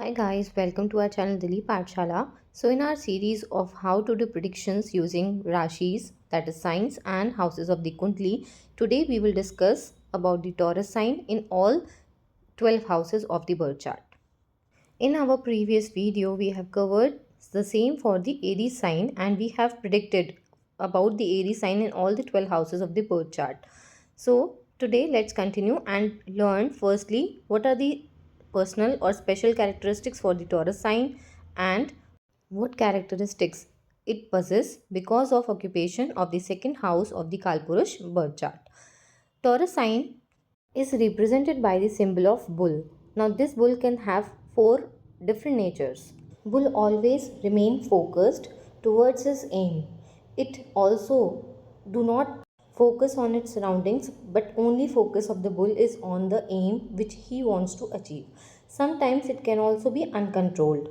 Hi guys, welcome to our channel Dili Pathshala. So in our series of how to do predictions using Rashis, that is signs and houses of the Kundli, today we will discuss about the Taurus sign in all 12 houses of the birth chart. In our previous video, we have covered the same for the Aries sign and we have predicted about the Aries sign in all the 12 houses of the birth chart. So today let's continue and learn firstly what are the personal or special characteristics for the Taurus sign and what characteristics it possesses because of occupation of the second house of the Kalpurush birth chart. Taurus sign is represented by the symbol of bull. Now this bull can have four different natures. Bull always remain focused towards his aim. It also do not focus on its surroundings, but only focus of the bull is on the aim which he wants to achieve. Sometimes it can also be uncontrolled.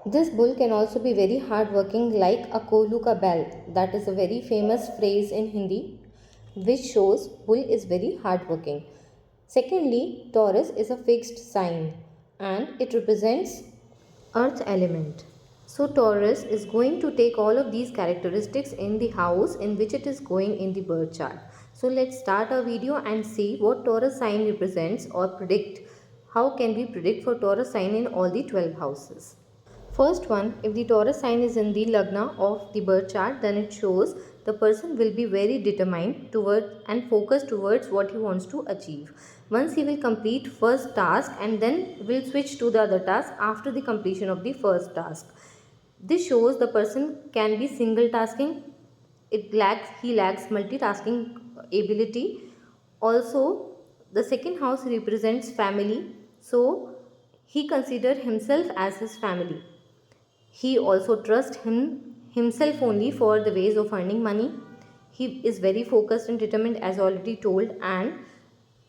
This bull can also be very hardworking like a kolu ka bell. That is a very famous phrase in Hindi which shows bull is very hardworking. Secondly, Taurus is a fixed sign and it represents earth element. So Taurus is going to take all of these characteristics in the house in which it is going in the birth chart. So let's start our video and see what Taurus sign represents or predict. How can we predict for Taurus sign in all the 12 houses? First one, if the Taurus sign is in the Lagna of the birth chart, then it shows the person will be very determined toward and focused towards what he wants to achieve. Once he will complete first task and then will switch to the other task after the completion of the first task. This shows the person can be single tasking. He lacks multitasking ability. Also, the second house represents family, so he considers himself as his family. He also trusts himself only for the ways of earning money. He is very focused and determined as already told, and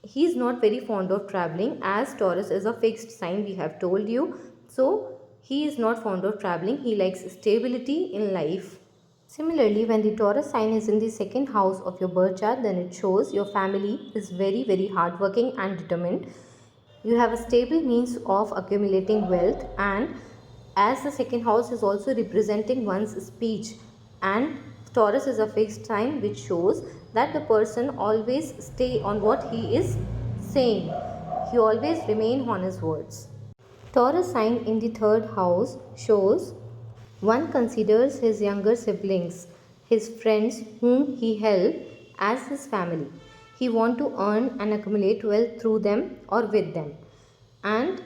he is not very fond of traveling as Taurus is a fixed sign, we have told you. So he is not fond of traveling. He likes stability in life. Similarly, when the Taurus sign is in the second house of your birth chart, then it shows your family is very hardworking and determined. You have a stable means of accumulating wealth, and as the second house is also representing one's speech, and Taurus is a fixed sign which shows that the person always stay on what he is saying. He always remain on his words. Taurus sign in the third house shows one considers his younger siblings, his friends whom he helped as his family. He wants to earn and accumulate wealth through them or with them. And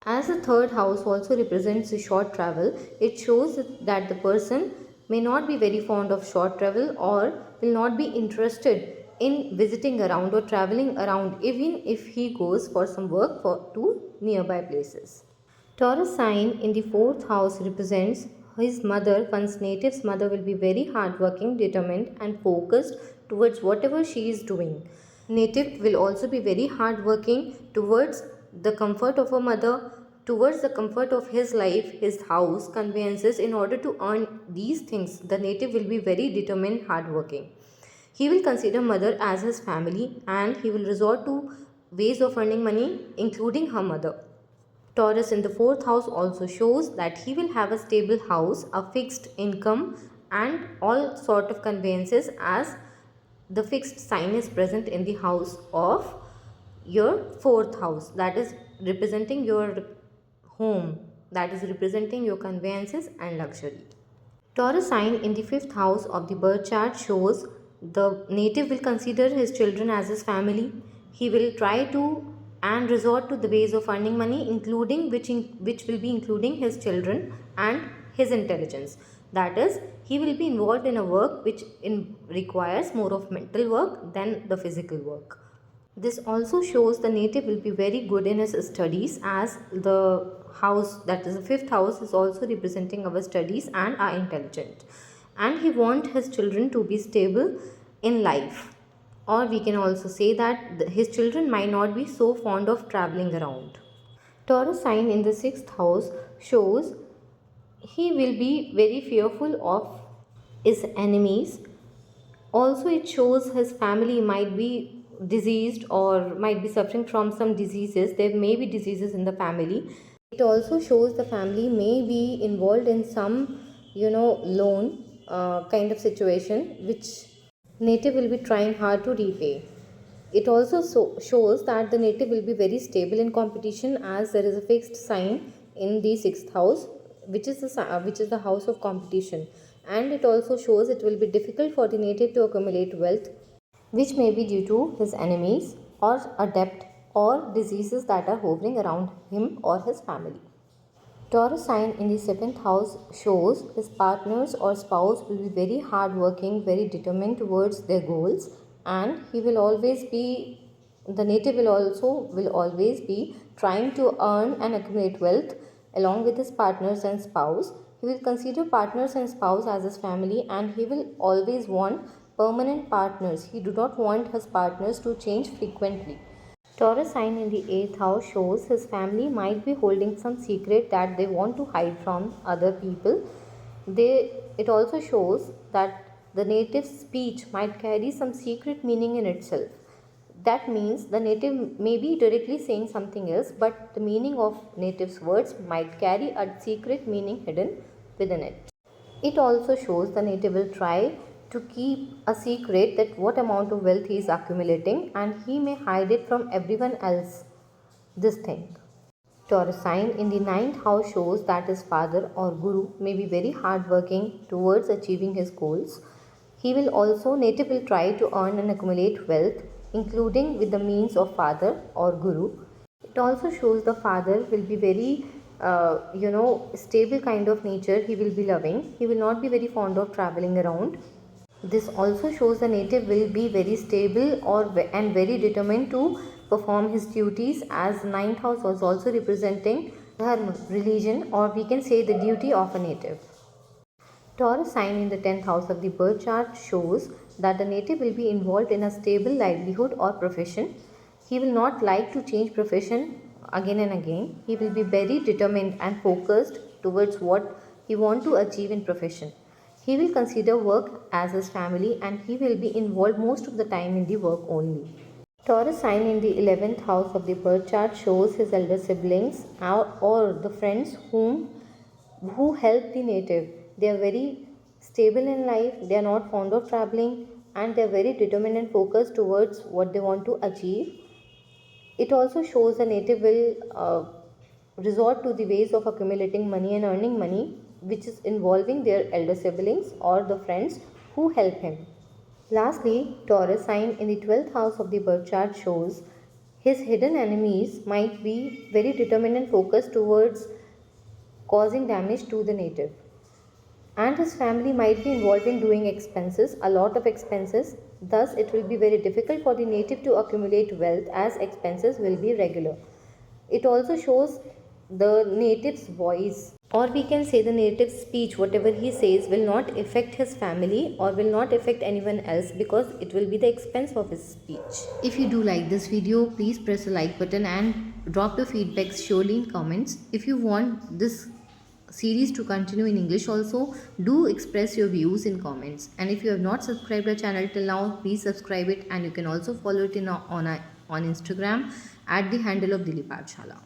as the third house also represents a short travel, it shows that the person may not be very fond of short travel or will not be interested in visiting around or traveling around even if he goes for some work to nearby places. Taurus sign in the fourth house represents his mother. One's native's mother will be very hardworking, determined, and focused towards whatever she is doing. Native will also be very hardworking towards the comfort of a mother, towards the comfort of his life, his house, conveyances. In order to earn these things, the native will be very determined, hardworking. He will consider mother as his family and he will resort to ways of earning money, including her mother. Taurus in the fourth house also shows that he will have a stable house, a fixed income, and all sort of conveyances as the fixed sign is present in the house of your fourth house, that is representing your home, that is representing your conveyances and luxury. Taurus sign in the fifth house of the birth chart shows the native will consider his children as his family. He will try to and resort to the ways of earning money, including which will be including his children and his intelligence. That is, he will be involved in a work which requires more of mental work than the physical work. This also shows the native will be very good in his studies as the house, that is the fifth house, is also representing our studies and our intelligent. And he wants his children to be stable in life. Or we can also say that his children might not be so fond of traveling around. Taurus sign in the sixth house shows he will be very fearful of his enemies. Also, it shows his family might be diseased or might be suffering from some diseases. There may be diseases in the family. It also shows the family may be involved in some, loan kind of situation which native will be trying hard to repay. It also shows that the native will be very stable in competition, as there is a fixed sign in the sixth house, which is the house of competition. And it also shows it will be difficult for the native to accumulate wealth, which may be due to his enemies or a debt or diseases that are hovering around him or his family. Taurus sign in the seventh house shows his partners or spouse will be very hardworking, very determined towards their goals, and he will always be the native will always be trying to earn and accumulate wealth along with his partners and spouse. He will consider partners and spouse as his family, and he will always want permanent partners. He do not want his partners to change frequently. Taurus sign in the 8th house shows his family might be holding some secret that they want to hide from other people. It also shows that the native speech might carry some secret meaning in itself. That means the native may be directly saying something else, but the meaning of native's words might carry a secret meaning hidden within it. It also shows the native will try to keep a secret that what amount of wealth he is accumulating, and he may hide it from everyone else. This thing. Taurus sign in the ninth house shows that his father or guru may be very hardworking towards achieving his goals. He will also, native will try to earn and accumulate wealth, including with the means of father or guru. It also shows the father will be very, stable kind of nature. He will be loving. He will not be very fond of traveling around. This also shows the native will be very stable and very determined to perform his duties, as ninth house was also representing dharma, religion, or we can say the duty of a native. Taurus sign in the 10th house of the birth chart shows that the native will be involved in a stable livelihood or profession. He will not like to change profession again and again. He will be very determined and focused towards what he want to achieve in profession. He will consider work as his family, and he will be involved most of the time in the work only. Taurus sign in the 11th house of the birth chart shows his elder siblings or the friends who help the native. They are very stable in life, they are not fond of traveling, and they are very determined and focused towards what they want to achieve. It also shows the native will resort to the ways of accumulating money and earning money, which is involving their elder siblings or the friends who help him. Lastly, Taurus sign in the 12th house of the birth chart shows his hidden enemies might be very determined and focused towards causing damage to the native. And his family might be involved in doing expenses, a lot of expenses. Thus, it will be very difficult for the native to accumulate wealth, as expenses will be regular. It also shows the native's voice, or we can say the native speech, whatever he says will not affect his family or will not affect anyone else, because it will be the expense of his speech. If you do like this video, please press the like button and drop your feedbacks surely in comments. If you want this series to continue in English also, do express your views in comments. And if you have not subscribed our channel till now, please subscribe it, and you can also follow it on Instagram at the handle of Dilip Pathshala.